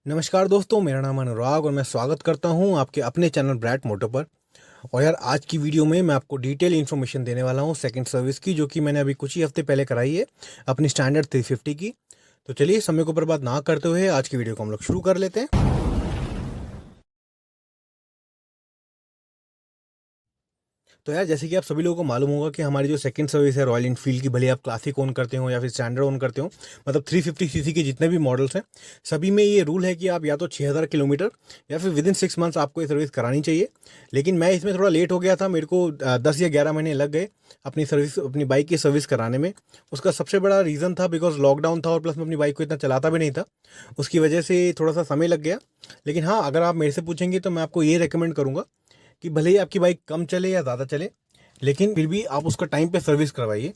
नमस्कार दोस्तों, मेरा नाम अनुराग और मैं स्वागत करता हूं आपके अपने चैनल ब्रैट मोटो पर। और यार, आज की वीडियो में मैं आपको डिटेल इन्फॉर्मेशन देने वाला हूं सेकंड सर्विस की, जो कि मैंने अभी कुछ ही हफ्ते पहले कराई है अपनी स्टैंडर्ड 350 की। तो चलिए, समय को बर्बाद ना करते हुए आज की वीडियो को हम लोग शुरू कर लेते हैं। तो यार, जैसे कि आप सभी लोगों को मालूम होगा कि हमारी जो सेकंड सर्विस है रॉयल इनफील्ड की, भले आप क्लासिक ओन करते हो या फिर स्टैंडर्ड ओन करते हो, मतलब 350 सीसी के जितने भी मॉडल्स हैं सभी में ये रूल है कि आप या तो 6000 किलोमीटर या फिर विद इन 6 मंथ्स आपको ये सर्विस करानी चाहिए। लेकिन मैं इसमें थोड़ा लेट हो गया था, मेरे को 10 या 11 महीने लग गए अपनी बाइक की सर्विस कराने में। उसका सबसे बड़ा रीज़न था बिकॉज लॉकडाउन था और प्लस मैं अपनी बाइक को इतना चलाता भी नहीं था, उसकी वजह से थोड़ा सा समय लग गया। लेकिन हाँ, अगर आप मेरे से पूछेंगे तो मैं आपको ये रेकमेंड करूँगा कि भले ही आपकी बाइक कम चले या ज़्यादा चले, लेकिन फिर भी आप उसका टाइम पे सर्विस करवाइए।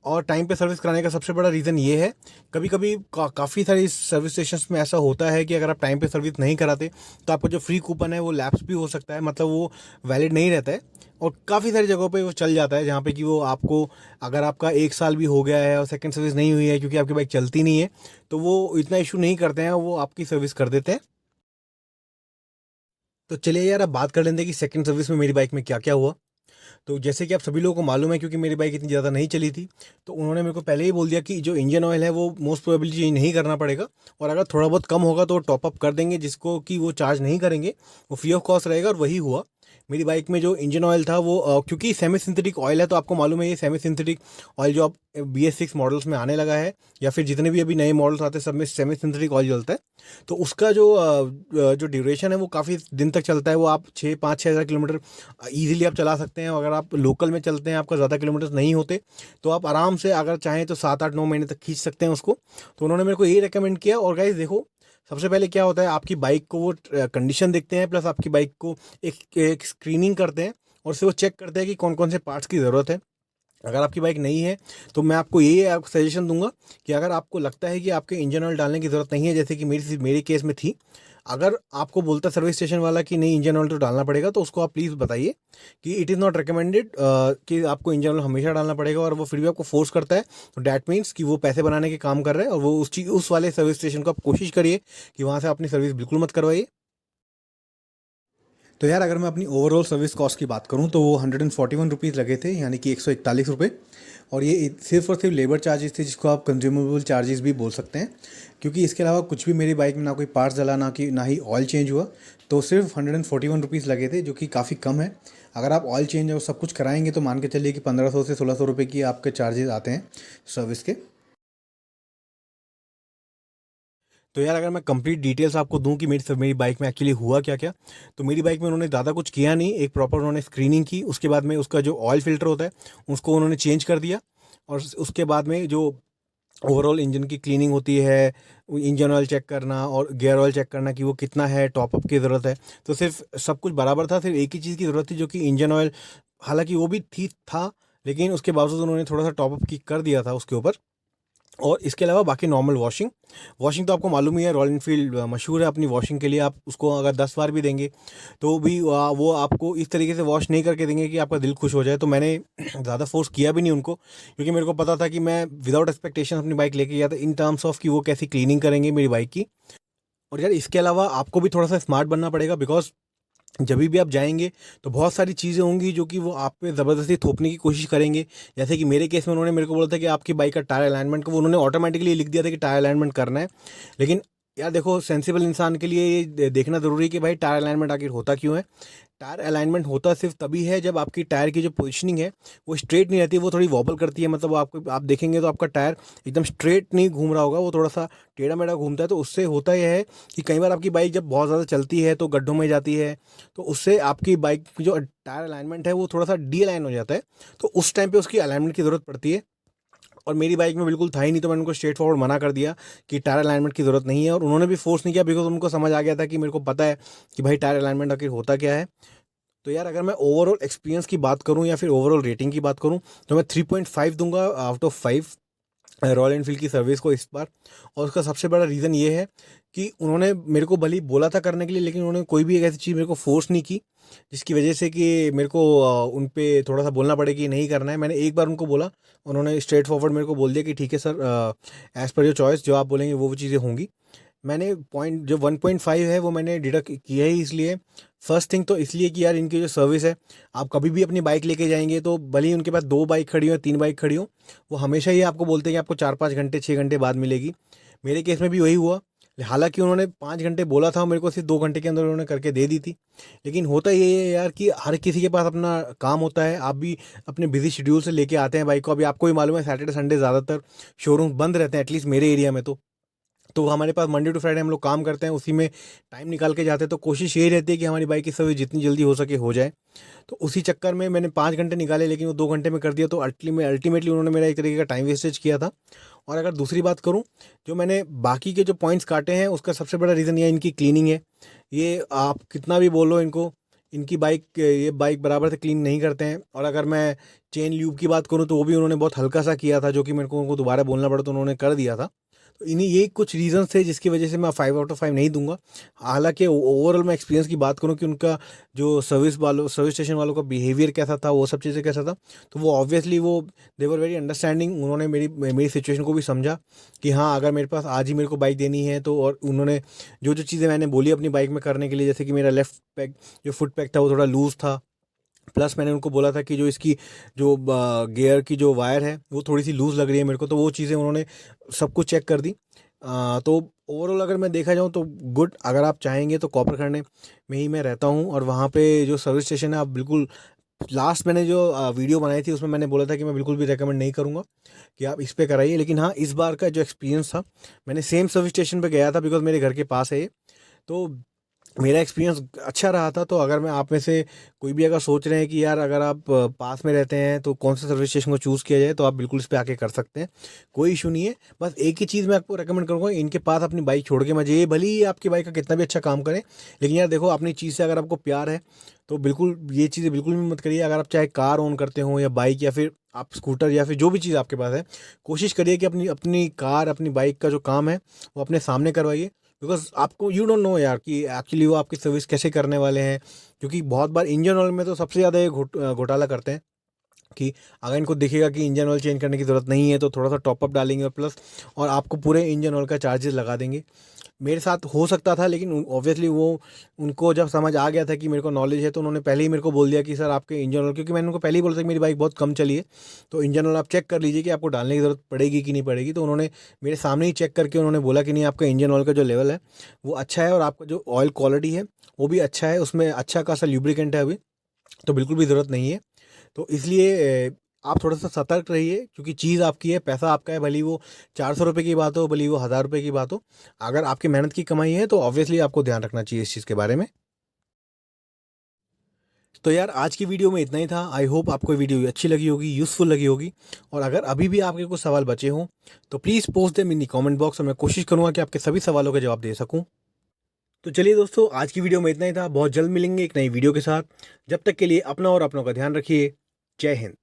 और टाइम पे सर्विस कराने का सबसे बड़ा रीज़न ये है, कभी कभी काफ़ी सारी सर्विस स्टेशंस में ऐसा होता है कि अगर आप टाइम पे सर्विस नहीं कराते तो आपका जो फ्री कूपन है वो लैप्स भी हो सकता है, मतलब वो वैलिड नहीं रहता है। और काफ़ी सारी जगहों पे वो चल जाता है जहाँ पे कि वो आपको, अगर आपका 1 साल भी हो गया है और सेकंड सर्विस नहीं हुई है क्योंकि आपकी बाइक चलती नहीं है, तो वो इतना इशू नहीं करते हैं, वो आपकी सर्विस कर देते हैं। तो चलिए यार, अब बात कर लेते हैं कि सेकंड सर्विस में मेरी बाइक में क्या क्या हुआ। तो जैसे कि आप सभी लोगों को मालूम है, क्योंकि मेरी बाइक इतनी ज़्यादा नहीं चली थी, तो उन्होंने मेरे को पहले ही बोल दिया कि जो इंजन ऑयल है वो मोस्ट प्रोबेबली चेंज नहीं करना पड़ेगा, और अगर थोड़ा बहुत कम होगा तो टॉप अप कर देंगे, जिसको कि वो चार्ज नहीं करेंगे, वो फ्री ऑफ कॉस्ट रहेगा। और वही हुआ। मेरी बाइक में जो इंजन ऑयल था वो क्योंकि सेमी सिंथेटिक ऑयल है, तो आपको मालूम है ये सेमी सिंथेटिक ऑयल जो अब BS6 मॉडल्स में आने लगा है, या फिर जितने भी अभी नए मॉडल्स आते हैं सब में सेमी सिंथेटिक ऑयल चलता है। तो उसका जो ड्यूरेशन है वो काफ़ी दिन तक चलता है। वो आप 5-6 हज़ार किलोमीटर ईजिली आप चला सकते हैं। अगर आप लोकल में चलते हैं, आपका ज़्यादा किलोमीटर नहीं होते, तो आप आराम से अगर चाहें तो 7-8-9 महीने तक खींच सकते हैं उसको। तो उन्होंने मेरे को ये रेकमेंड किया। और गाइस देखो, सबसे पहले क्या होता है, आपकी बाइक को वो कंडीशन देखते हैं, प्लस आपकी बाइक को एक स्क्रीनिंग करते हैं, और उससे वो चेक करते हैं कि कौन कौन से पार्ट्स की ज़रूरत है। अगर आपकी बाइक नहीं है तो मैं आपको ये सजेशन दूंगा कि अगर आपको लगता है कि आपके इंजन ऑयल डालने की ज़रूरत नहीं है, जैसे कि मेरी केस में थी, अगर आपको बोलता सर्विस स्टेशन वाला कि नहीं इंजन ऑयल तो डालना पड़ेगा, तो उसको आप प्लीज़ बताइए कि इट इज़ नॉट रिकमेंडेड कि आपको इंजन ऑयल हमेशा डालना पड़ेगा, और वो फिर भी आपको फोर्स करता है, तो डैट मीन्स कि वो पैसे बनाने के काम कर रहे हैं। और वो उस वाले सर्विस स्टेशन को आप कोशिश करिए कि वहाँ से अपनी सर्विस बिल्कुल मत करवाइए। तो यार, अगर मैं अपनी ओवरऑल सर्विस कॉस्ट की बात करूँ तो वो 141 रुपीज़ लगे थे, यानी कि 141 रुपये। और ये सिर्फ और सिर्फ लेबर चार्जेस थे, जिसको आप कंज्यूमेबल चार्जेस भी बोल सकते हैं, क्योंकि इसके अलावा कुछ भी मेरी बाइक में ना कोई पार्ट्स डला, ना ही ऑयल चेंज हुआ। तो सिर्फ 141 रुपीज़ लगे थे, जो कि काफ़ी कम है। अगर आप ऑयल चेंज और सब कुछ कराएंगे तो मान के चलिए कि 1500 से 1600 रुपये की आपके चार्जेस आते हैं सर्विस के। तो यार, अगर मैं कंप्लीट डिटेल्स आपको दूं कि मेरी बाइक में एक्चुअली हुआ क्या क्या, तो मेरी बाइक में उन्होंने ज़्यादा कुछ किया नहीं। एक प्रॉपर उन्होंने स्क्रीनिंग की, उसके बाद में उसका जो ऑयल फिल्टर होता है उसको उन्होंने चेंज कर दिया। और उसके बाद में जो ओवरऑल इंजन की क्लीनिंग होती है, इंजन ऑयल चेक करना और गियर ऑयल चेक करना कि वो कितना है, टॉपअप की ज़रूरत है, तो सिर्फ सब कुछ बराबर था। सिर्फ एक ही चीज़ की ज़रूरत थी, जो कि इंजन ऑयल, हालांकि वो भी ठीक था, लेकिन उसके बावजूद उन्होंने थोड़ा सा टॉपअप की कर दिया था उसके ऊपर। और इसके अलावा बाकी नॉर्मल वॉशिंग वॉशिंग तो आपको मालूम ही है, रॉयल इनफील्ड मशहूर है अपनी वॉशिंग के लिए। आप उसको अगर 10 बार भी देंगे तो भी वो आपको इस तरीके से वॉश नहीं करके देंगे कि आपका दिल खुश हो जाए। तो मैंने ज़्यादा फोर्स किया भी नहीं उनको, क्योंकि मेरे को पता था कि मैं विदाउट एक्सपेक्टेशन अपनी बाइक लेके गया था, इन टर्म्स ऑफ कि वो कैसी क्लीनिंग करेंगे मेरी बाइक की। और यार, इसके अलावा आपको भी थोड़ा सा स्मार्ट बनना पड़ेगा, बिकॉज जब भी आप जाएंगे तो बहुत सारी चीज़ें होंगी जो कि वो आप पे ज़बरदस्ती थोपने की कोशिश करेंगे। जैसे कि मेरे केस में उन्होंने मेरे को बोला था कि आपकी बाइक का टायर अलाइनमेंट को, वो उन्होंने ऑटोमेटिकली लिख दिया था कि टायर अलाइनमेंट करना है। लेकिन यार देखो, सेंसिबल इंसान के लिए ये देखना ज़रूरी है कि भाई टायर अलाइनमेंट आखिर होता क्यों है। टायर अलाइनमेंट होता सिर्फ तभी है जब आपकी टायर की जो पोजीशनिंग है वो स्ट्रेट नहीं रहती, वो थोड़ी वॉबल करती है। मतलब आप देखेंगे तो आपका टायर एकदम स्ट्रेट नहीं घूम रहा होगा, वो थोड़ा सा टेढ़ा मेढ़ा घूमता है। तो उससे होता यह है कि कई बार आपकी बाइक जब बहुत ज़्यादा चलती है तो गड्ढों में जाती है, तो उससे आपकी बाइक की जो टायर अलाइनमेंट है वो थोड़ा सा डी अलाइन हो जाता है। तो उस टाइम पे उसकी अलाइनमेंट की ज़रूरत पड़ती है। और मेरी बाइक में बिल्कुल था ही नहीं, तो मैंने उनको स्ट्रेट फॉरवर्ड मना कर दिया कि टायर अलाइनमेंट की ज़रूरत नहीं है। और उन्होंने भी फोर्स नहीं किया, बिकॉज उनको समझ आ गया था कि मेरे को पता है कि भाई टायर अलाइनमेंट आखिर होता क्या है। तो यार, अगर मैं ओवरऑल एक्सपीरियंस की बात करूं या फिर ओवरऑल रेटिंग की बात करूं, तो मैं 3.5 दूंगा आउट ऑफ 5 रॉयल एनफील्ड की सर्विस को इस बार। और उसका सबसे बड़ा रीज़न ये है कि उन्होंने मेरे को भले ही बोला था करने के लिए, लेकिन उन्होंने कोई भी एक ऐसी चीज़ मेरे को फोर्स नहीं की, जिसकी वजह से कि मेरे को उन पे थोड़ा सा बोलना पड़े कि नहीं करना है। मैंने एक बार उनको बोला, उन्होंने स्ट्रेट फॉरवर्ड मेरे को बोल दिया कि ठीक है sir, as per your choice, जो आप बोलेंगे वो चीज़ें होंगी। मैंने पॉइंट जो 1.5 है वो मैंने डिडक्ट किया ही इसलिए, फर्स्ट थिंग तो इसलिए कि यार इनकी जो सर्विस है, आप कभी भी अपनी बाइक लेके जाएंगे तो भले ही उनके पास 2 बाइक खड़ी हो, 3 बाइक खड़ी हो, वो हमेशा ही आपको बोलते हैं कि आपको 4-5 घंटे 6 घंटे बाद मिलेगी। मेरे केस में भी वही हुआ। हालांकि उन्होंने 5 घंटे बोला था, मेरे को सिर्फ 2 घंटे के अंदर उन्होंने करके दे दी थी। लेकिन होता ये है यार कि हर किसी के पास अपना काम होता है। आप भी अपने बिजी शेड्यूल से लेके आते हैं बाइक को। अभी आपको भी मालूम है सैटरडे संडे ज़्यादातर शोरूम बंद रहते हैं, एटलीस्ट मेरे एरिया में तो हमारे पास मंडे टू फ्राइडे हम लोग काम करते हैं, उसी में टाइम निकाल के जाते हैं। तो कोशिश यही रहती है कि हमारी बाइक की सर्विस जितनी जल्दी हो सके हो जाए। तो उसी चक्कर में मैंने 5 घंटे निकाले, लेकिन वो 2 घंटे में कर दिया। तो अल्टीमेटली उन्होंने मेरा एक तरीके का टाइम वेस्टेज किया था। और अगर दूसरी बात करूँ, जो मैंने बाकी के जो पॉइंट्स काटे हैं उसका सबसे बड़ा रीज़न ये इनकी क्लीनिंग है। ये आप कितना भी बोलो इनको, इनकी बाइक ये बाइक बराबर से क्लीन नहीं करते हैं। और अगर मैं चेन ल्यूब की बात करूँ तो वो भी उन्होंने बहुत हल्का सा किया था, जो कि मेरे को उनको दोबारा बोलना पड़ा तो उन्होंने कर दिया था। तो इन्हीं ये कुछ रीज़न थे जिसकी वजह से मैं 5/5 नहीं दूंगा। हालांकि ओवरऑल मैं एक्सपीरियंस की बात करूं कि उनका जो सर्विस स्टेशन वालों का बिहेवियर कैसा था, वो सब चीज़ें कैसा था, तो वो ऑब्वियसली वो दे वर वेरी अंडरस्टैंडिंग। उन्होंने मेरी मेरी सिचुएशन को भी समझा कि हाँ, अगर मेरे पास आज ही मेरे को बाइक देनी है तो, और उन्होंने जो जो चीज़ें मैंने बोली अपनी बाइक में करने के लिए, जैसे कि मेरा लेफ्ट पैक जो फुट पैक था वो थोड़ा लूज़ था, प्लस मैंने उनको बोला था कि जो इसकी जो गियर की जो वायर है वो थोड़ी सी लूज़ लग रही है मेरे को, तो वो चीज़ें उन्होंने सब कुछ चेक कर दी। तो ओवरऑल अगर मैं देखा जाऊँ तो गुड। अगर आप चाहेंगे तो कॉपर खंडे में ही मैं रहता हूँ, और वहाँ पे जो सर्विस स्टेशन है आप बिल्कुल, लास्ट मैंने जो वीडियो बनाई थी उसमें मैंने बोला था कि मैं बिल्कुल भी रेकमेंड नहीं करूँगा कि आप इस पे कराइए। लेकिन हाँ, इस बार का जो एक्सपीरियंस था, मैंने सेम सर्विस स्टेशन पे गया था बिकॉज मेरे घर के पास है ये। तो मेरा एक्सपीरियंस अच्छा रहा था। तो अगर मैं आप में से कोई भी अगर सोच रहे हैं कि यार अगर आप पास में रहते हैं तो कौन से सर्विस स्टेशन को चूज़ किया जाए, तो आप बिल्कुल इस पे आके कर सकते हैं, कोई इशू नहीं है। बस एक ही चीज़ मैं आपको रेकमेंड करूँगा, इनके पास अपनी बाइक छोड़ के मत जाइए। भले ही आपकी बाइक का कितना भी अच्छा काम करे, लेकिन यार देखो, अपनी चीज़ से अगर आपको प्यार है तो बिल्कुल ये चीज़ें बिल्कुल भी मत करिए। अगर आप चाहे कार ओन करते हो या बाइक या फिर आप स्कूटर या फिर जो भी चीज़ आपके पास है, कोशिश करिए कि अपनी अपनी कार अपनी बाइक का जो काम है वो अपने सामने करवाइए। बिकॉज आपको यू डोंट नो यार कि एक्चुअली वो आपकी सर्विस कैसे करने वाले हैं। क्योंकि बहुत बार इंजन ऑयल में तो सबसे ज़्यादा ये घोटाला करते हैं कि अगर इनको दिखेगा कि इंजन ऑयल चेंज करने की ज़रूरत नहीं है तो थोड़ा सा टॉपअप डालेंगे, और प्लस और आपको पूरे इंजन ऑयल का चार्जेस लगा देंगे। मेरे साथ हो सकता था, लेकिन ऑब्वियसली वो उनको जब समझ आ गया था कि मेरे को नॉलेज है, तो उन्होंने पहले ही मेरे को बोल दिया कि सर आपके इंजन ऑयल, क्योंकि मैंने उनको पहले ही बोला था कि मेरी बाइक बहुत कम चली है, तो इंजन ऑयल आप चेक कर लीजिए कि आपको डालने की ज़रूरत पड़ेगी कि नहीं पड़ेगी। तो उन्होंने मेरे सामने ही चेक करके उन्होंने बोला कि नहीं, आपका इंजन ऑयल का जो लेवल है वो अच्छा है, और आपका जो ऑयल क्वालिटी है वो भी अच्छा है, उसमें अच्छा खासा ल्यूब्रिकेंट है अभी, तो बिल्कुल भी ज़रूरत नहीं है। तो इसलिए आप थोड़ा सा सतर्क रहिए, क्योंकि चीज़ आपकी है, पैसा आपका है, भले ही वो 400 रुपये की बात हो, भले ही वो 1000 रुपये की बात हो। अगर आपकी मेहनत की कमाई है तो ऑब्वियसली आपको ध्यान रखना चाहिए इस चीज़ के बारे में। तो यार आज की वीडियो में इतना ही था। आई होप आपको वीडियो अच्छी लगी होगी, यूज़फुल लगी होगी। और अगर अभी भी आपके कुछ सवाल बचे हों तो please post them in the comment box, और मैं कोशिश करूँगा कि आपके सभी सवालों के जवाब दे सकूँ। तो चलिए दोस्तों, आज की वीडियो में इतना ही था। बहुत जल्द मिलेंगे एक नई वीडियो के साथ। जब तक के लिए अपना और अपनों का ध्यान रखिए। जय हिंद।